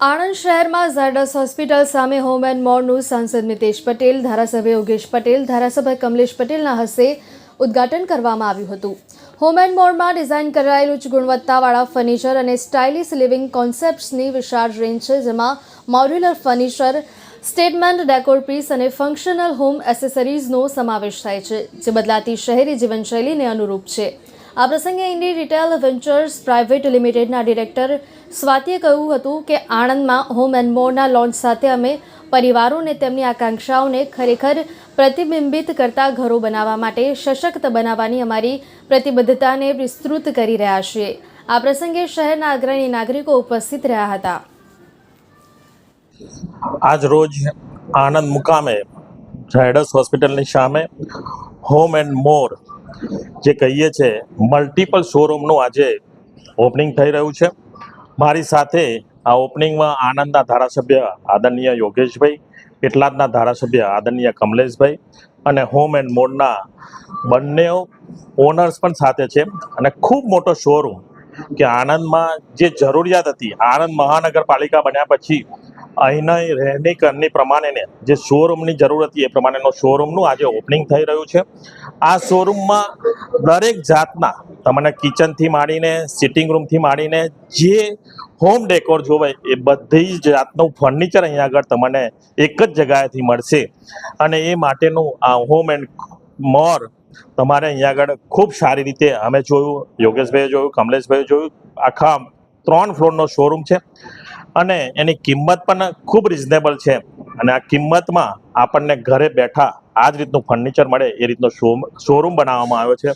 આણંદ શહેરમાં ઝાયડસ હોસ્પિટલ સામે home and મોરનું સાંસદ મિતેશ પટેલ, ધારાસભ્ય યોગેશ પટેલ, ધારાસભ્ય કમલેશ પટેલના હસ્તે ઉદ્ઘાટન કરવામાં આવ્યું હતું. હોમ એન્ડ મોરમાં ડિઝાઇન કરાયેલ ઉચ્ચ ગુણવત્તાવાળા ફર્નિચર અને સ્ટાઇલિશ લિવિંગ કોન્સેપ્ટ્સની વિશાળ રેન્જ છે, જેમાં modular furniture, statement decor piece અને ફંક્શનલ હોમ એસેસરીઝનો સમાવેશ થાય છે, જે બદલાતી શહેરી જીવનશૈલીને અનુરૂપ છે. આ પ્રસંગે ઇન્ડી રિટેલ વેન્ચર્સ પ્રાઇવેટ લિમિટેડના ડિરેક્ટર સ્વાતિએ કહ્યું હતું કે આણંદમાં હોમ એન્ડ મોરના લોન્ચ સાથે અમે પરિવારોને તેમની આકાંક્ષાઓને ખરેખર પ્રતિબિંબિત કરતા ઘરો બનાવવા માટે સશક્ત બનાવવાની અમારી પ્રતિબદ્ધતાને વિસ્તૃત કરી રહ્યા છીએ. આ પ્રસંગે શહેરના અગ્રણી નાગરિકો ઉપસ્થિત રહ્યા હતા. આજ રોજ આણંદ મુકામે ઝાયડસ હોસ્પિટલની સામે હોમ એન્ડ મોર જે કહીએ છે મલ્ટિપલ શોરૂમનું આજે ઓપનિંગ થઈ રહ્યું છે. મારી સાથે આ ઓપનિંગમાં આણંદના ધારાસભ્ય આદરણીય યોગેશભાઈ, પેટલાદના ધારાસભ્ય આદરણીય કમલેશભાઈ અને હોમ એન્ડ મોરના બંને ઓનર્સ પણ સાથે છે. અને ખૂબ મોટો શોરૂમ કે આણંદમાં જે જરૂરિયાત હતી, આણંદ મહાનગરપાલિકા બન્યા પછી અહીંના રહેણી કરની પ્રમાણે જે શોરૂમની જરૂર હતી એ પ્રમાણેનો શોરૂમનું આજે ઓપનિંગ થઈ રહ્યું છે. આ શોરૂમમાં દરેક જાતના તમને કિચનથી માંડીને સિટિંગ રૂમથી માંડીને જે હોમ ડેકોર જોવે એ બધી જ જાતનું ફર્નિચર અહીંયા આગળ તમને એક જ જગ્યાએથી મળશે. અને એ માટેનું આ હોમ એન્ડ મોર તમારે અહીંયા આગળ ખૂબ સારી રીતે અમે જોયું, યોગેશભાઈએ જોયું, કમલેશભાઈએ જોયું. આખા 3 ફ્લોરનો શોરૂમ છે અને એની કિંમત પણ ખૂબ રિઝનેબલ છે. અને આ કિંમતમાં આપણને ઘરે બેઠા આ જ રીતનું ફર્નિચર મળે એ રીતનો શોરૂમ બનાવવામાં આવ્યો છે.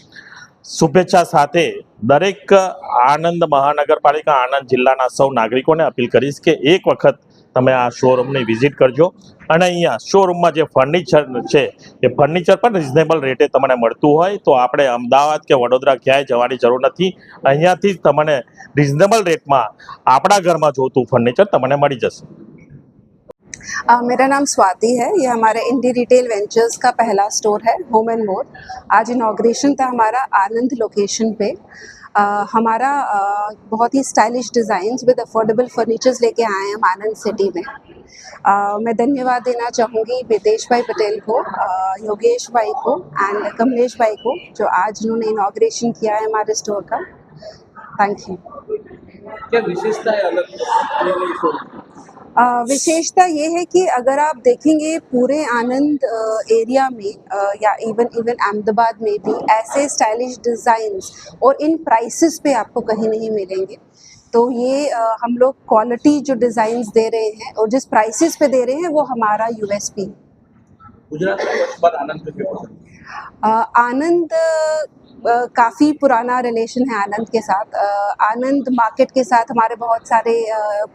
શુભેચ્છા સાથે દરેક આણંદ મહાનગરપાલિકા, આણંદ જિલ્લાના સૌ નાગરિકોને અપીલ કરીશ કે એક વખત તમે આ શોરૂમની વિઝિટ કરજો. અને અહીંયા શોરૂમમાં જે ફર્નિચર છે એ ફર્નિચર પણ રિઝનેબલ રેટે તમને મળતું હોય તો આપણે અમદાવાદ કે વડોદરા ક્યાંય જવાની જરૂર નથી. અહીંયાથી જ તમને રિઝનેબલ રેટમાં આપણા ઘરમાં જોતું फर्नीचर તમને મળી જશે. मेरा नाम स्वाति है. ये हमारे इंडी रिटेल वेंचर्स का पहला स्टोर है, होम एंड मोर. आज इनॉग्रेशन था हमारा आनंद लोकेशन पे. हमारा बहुत ही stylish designs with affordable furnitures लेके आए हैं हम आनंद सिटी में. मैं धन्यवाद देना चाहूँगी मितेश भाई पटेल को, योगेश भाई को एंड कमलेश भाई को, जो आज उन्होंने इनॉग्रेशन किया है हमारे स्टोर का. Thank you. क्या विशेषता है अलग विशेषता ये है कि अगर आप देखेंगे पूरे आनंद एरिया में या इवन अहमदाबाद में भी ऐसे स्टाइलिश डिज़ाइंस और इन प्राइसेस पे आपको कहीं नहीं मिलेंगे. तो ये हम लोग क्वालिटी जो डिज़ाइंस दे रहे हैं और जिस प्राइसेस पे दे रहे हैं वो हमारा यूएसपी. गुजरात में कुछ बार आनंद के आनंद काफ़ी पुराना रिलेशन है आनंद के साथ. आनंद मार्केट के साथ हमारे बहुत सारे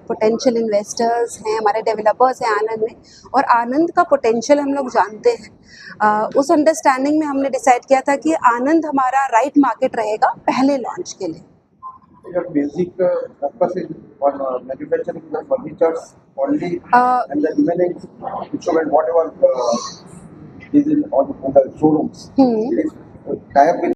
पोटेंशियल इन्वेस्टर्स हैं, हमारे डेवलपर्स हैं आनंद में, और आनंद का पोटेंशियल हम लोग जानते हैं. उस अंडरस्टैंडिंग में हमने डिसाइड किया था कि आनंद हमारा राइट मार्केट रहेगा पहले लॉन्च के लिए. Basic purpose is on manufacturing the furnitures only, and the remaining instrument whatever is in on the showrooms. It is tie up with